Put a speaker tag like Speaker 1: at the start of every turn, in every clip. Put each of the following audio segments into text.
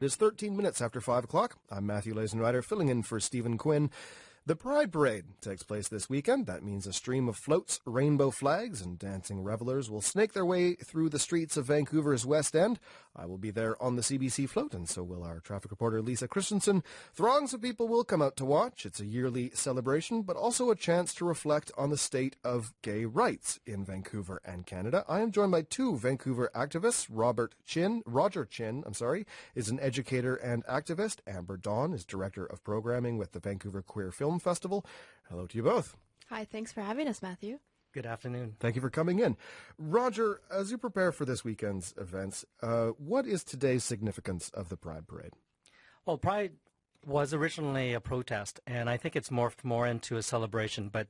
Speaker 1: It is 13 minutes after 5 o'clock. I'm Matthew Lazin, Ryder, filling in for Stephen Quinn. The Pride Parade takes place this weekend. That means a stream of floats, rainbow flags, and dancing revelers will snake their way through the streets of Vancouver's West End. I will be there on the CBC float, and so will our traffic reporter Lisa Christensen. Throngs of people will come out to watch. It's a yearly celebration, but also a chance to reflect on the state of gay rights in Vancouver and Canada. I am joined by two Vancouver activists. Roger Chin, is an educator and activist. Amber Dawn is director of programming with the Vancouver Queer Film Festival. Hello to you both.
Speaker 2: Hi, thanks for having us, Matthew.
Speaker 3: Good afternoon.
Speaker 1: Thank you for coming in. Roger, as you prepare for this weekend's events, what is today's significance of the Pride Parade?
Speaker 3: Well, Pride was originally a protest, and I think it's morphed more into a celebration. But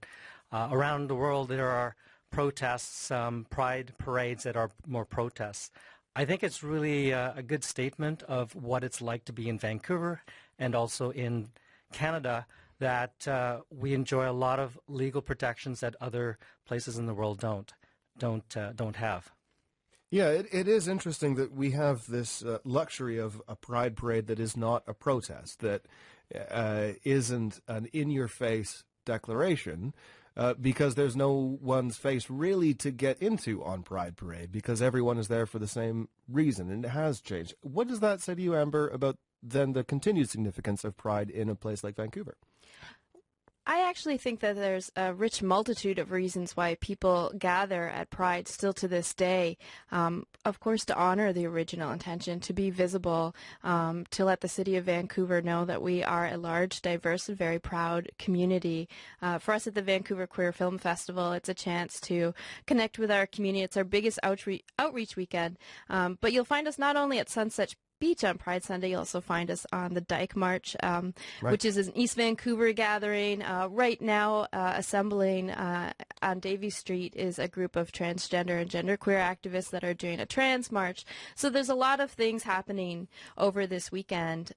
Speaker 3: around the world, there are protests, Pride parades that are more protests. I think it's really a good statement of what it's like to be in Vancouver and also in Canada, that we enjoy a lot of legal protections that other places in the world don't have.
Speaker 1: Yeah, it is interesting that we have this luxury of a pride parade that is not a protest, that isn't an in-your-face declaration, because there's no one's face really to get into on Pride Parade, because everyone is there for the same reason, and it has changed. What does that say to you, Amber, about then the continued significance of Pride in a place like Vancouver?
Speaker 2: I actually think that there's a rich multitude of reasons why people gather at Pride still to this day. Of course, to honor the original intention, to be visible, to let the city of Vancouver know that we are a large, diverse, and very proud community. For us at the Vancouver Queer Film Festival, it's a chance to connect with our community. It's our biggest outreach weekend. But you'll find us not only at Sunset Beach on Pride Sunday, you'll also find us on the Dyke March,
Speaker 1: Right.
Speaker 2: which is an East Vancouver gathering. Right now, assembling on Davie Street is a group of transgender and genderqueer activists that are doing a trans march. So there's a lot of things happening over this weekend.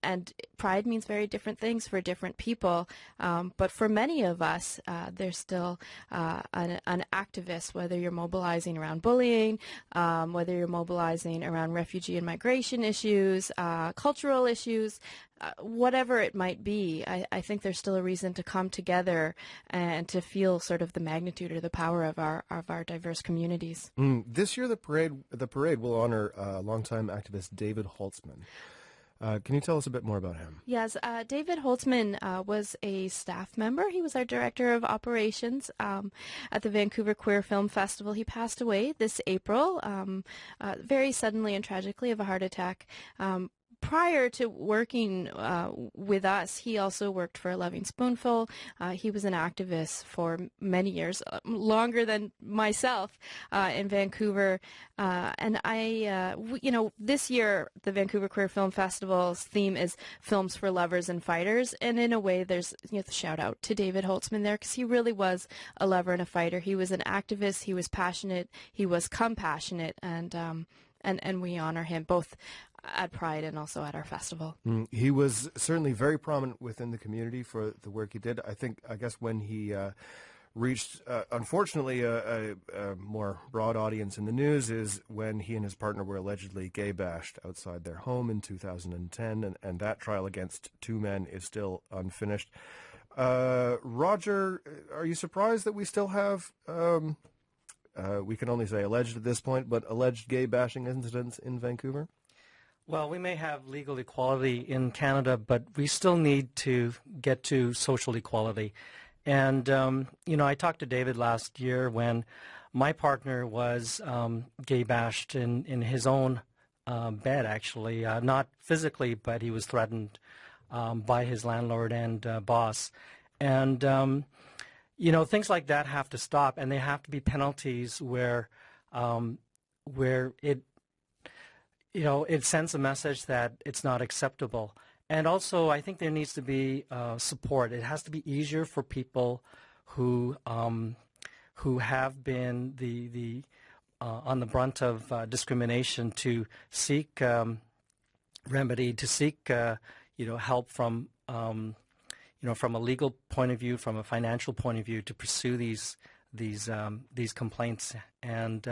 Speaker 2: And Pride means very different things for different people. But for many of us, there's still an activist, whether you're mobilizing around bullying, whether you're mobilizing around refugee and migration issues, cultural issues, whatever it might be. I think there's still a reason to come together and to feel sort of the magnitude or the power of our diverse communities.
Speaker 1: This year, the parade will honor longtime activist David Holtzman. Can you tell us a bit more about him?
Speaker 2: Yes, David Holtzman was a staff member. He was our director of operations at the Vancouver Queer Film Festival. He passed away this April, very suddenly and tragically, of a heart attack. Prior to working with us, he also worked for A Loving Spoonful. He was an activist for many years, longer than myself, in Vancouver. And this year, the Vancouver Queer Film Festival's theme is Films for Lovers and Fighters. And in a way, there's the shout out to David Holtzman there, because he really was a lover and a fighter. He was an activist. He was passionate. He was compassionate. And we honor him both at Pride and also at our festival.
Speaker 1: He was certainly very prominent within the community for the work he did. I guess when he reached, unfortunately, a more broad audience in the news is when he and his partner were allegedly gay bashed outside their home in 2010, and that trial against two men is still unfinished. Roger, are you surprised that we still have, we can only say alleged at this point, but alleged gay bashing incidents in Vancouver?
Speaker 3: Well, we may have legal equality in Canada, but we still need to get to social equality. And, I talked to David last year when my partner was gay bashed in his own bed, actually. Not physically, but he was threatened by his landlord and boss. And, things like that have to stop, and there have to be penalties where it sends a message that it's not acceptable. And also, I think there needs to be support. It has to be easier for people who have been on the brunt of discrimination to seek remedy, to seek help from from a legal point of view, from a financial point of view, to pursue these complaints. And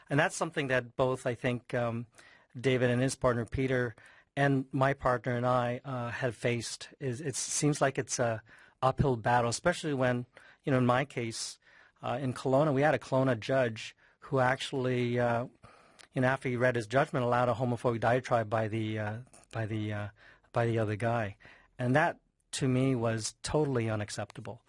Speaker 3: that's something that both I think David and his partner Peter and my partner and I have faced is it seems like it's a uphill battle, especially when, in my case, in Kelowna, we had a Kelowna judge who actually, after he read his judgment, allowed a homophobic diatribe by the other guy, and that to me was totally unacceptable.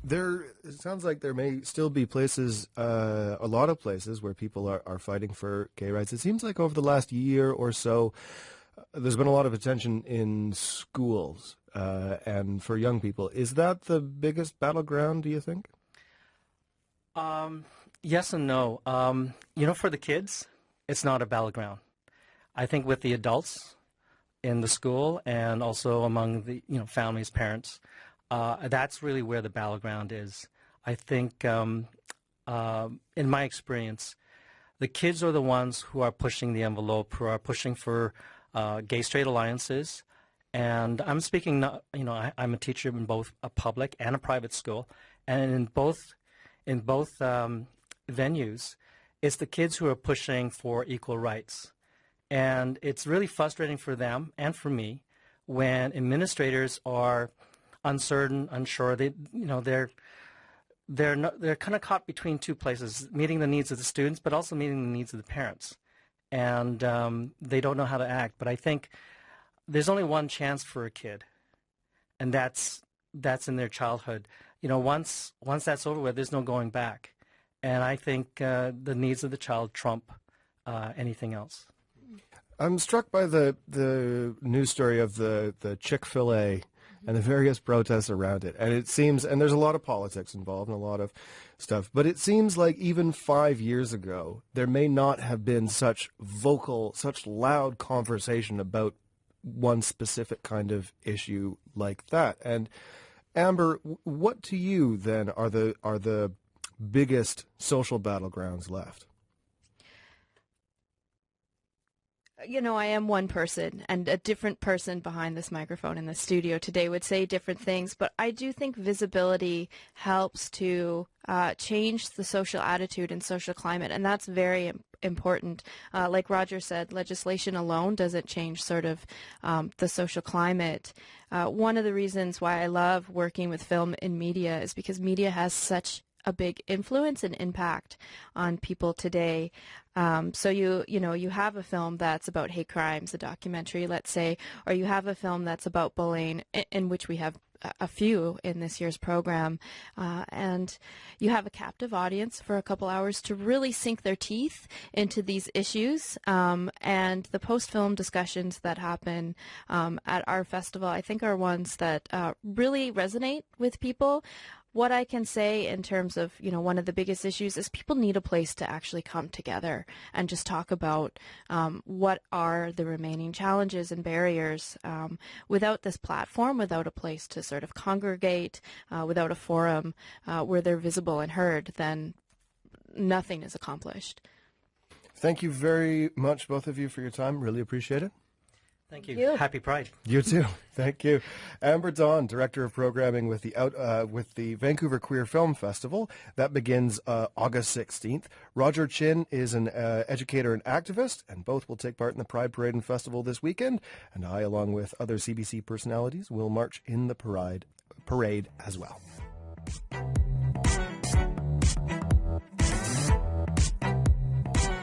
Speaker 1: It sounds like there may still be places, a lot of places, where people are fighting for gay rights. It seems like over the last year or so, there's been a lot of attention in schools and for young people. Is that the biggest battleground, do you think?
Speaker 3: Yes and no. For the kids, it's not a battleground. I think with the adults in the school and also among the families, parents, that's really where the battleground is. I think, in my experience, the kids are the ones who are pushing the envelope, who are pushing for gay-straight alliances. And I'm speaking, I'm a teacher in both a public and a private school, and in both venues, it's the kids who are pushing for equal rights. And it's really frustrating for them and for me when administrators are uncertain, unsure. They're kind of caught between two places, meeting the needs of the students, but also meeting the needs of the parents. And they don't know how to act. But I think there's only one chance for a kid, and that's in their childhood. Once that's over with, there's no going back. And I think the needs of the child trump anything else.
Speaker 1: I'm struck by the news story of the Chick-fil-A and the various protests around it. And it seems, and there's a lot of politics involved and a lot of stuff, but it seems like even 5 years ago, there may not have been such loud conversation about one specific kind of issue like that. And Amber, what to you then are the biggest social battlegrounds left?
Speaker 2: I am one person, and a different person behind this microphone in the studio today would say different things, but I do think visibility helps to change the social attitude and social climate, and that's very important. Like Roger said, legislation alone doesn't change sort of the social climate. One of the reasons why I love working with film in media is because media has such a big influence and impact on people today. So you have a film that's about hate crimes, a documentary, let's say, or you have a film that's about bullying, in which we have a few in this year's program, and you have a captive audience for a couple hours to really sink their teeth into these issues, and the post-film discussions that happen at our festival, I think, are ones that really resonate with people. What I can say in terms of, one of the biggest issues is people need a place to actually come together and just talk about what are the remaining challenges and barriers. Without this platform, without a place to sort of congregate, without a forum where they're visible and heard, then nothing is accomplished.
Speaker 1: Thank you very much, both of you, for your time. Really appreciate it.
Speaker 3: Thank you. Happy Pride.
Speaker 1: You too. Thank you. Amber Dawn, Director of Programming with the Vancouver Queer Film Festival. That begins August 16th. Roger Chin is an educator and activist, and both will take part in the Pride Parade and Festival this weekend. And I, along with other CBC personalities, will march in the parade as well.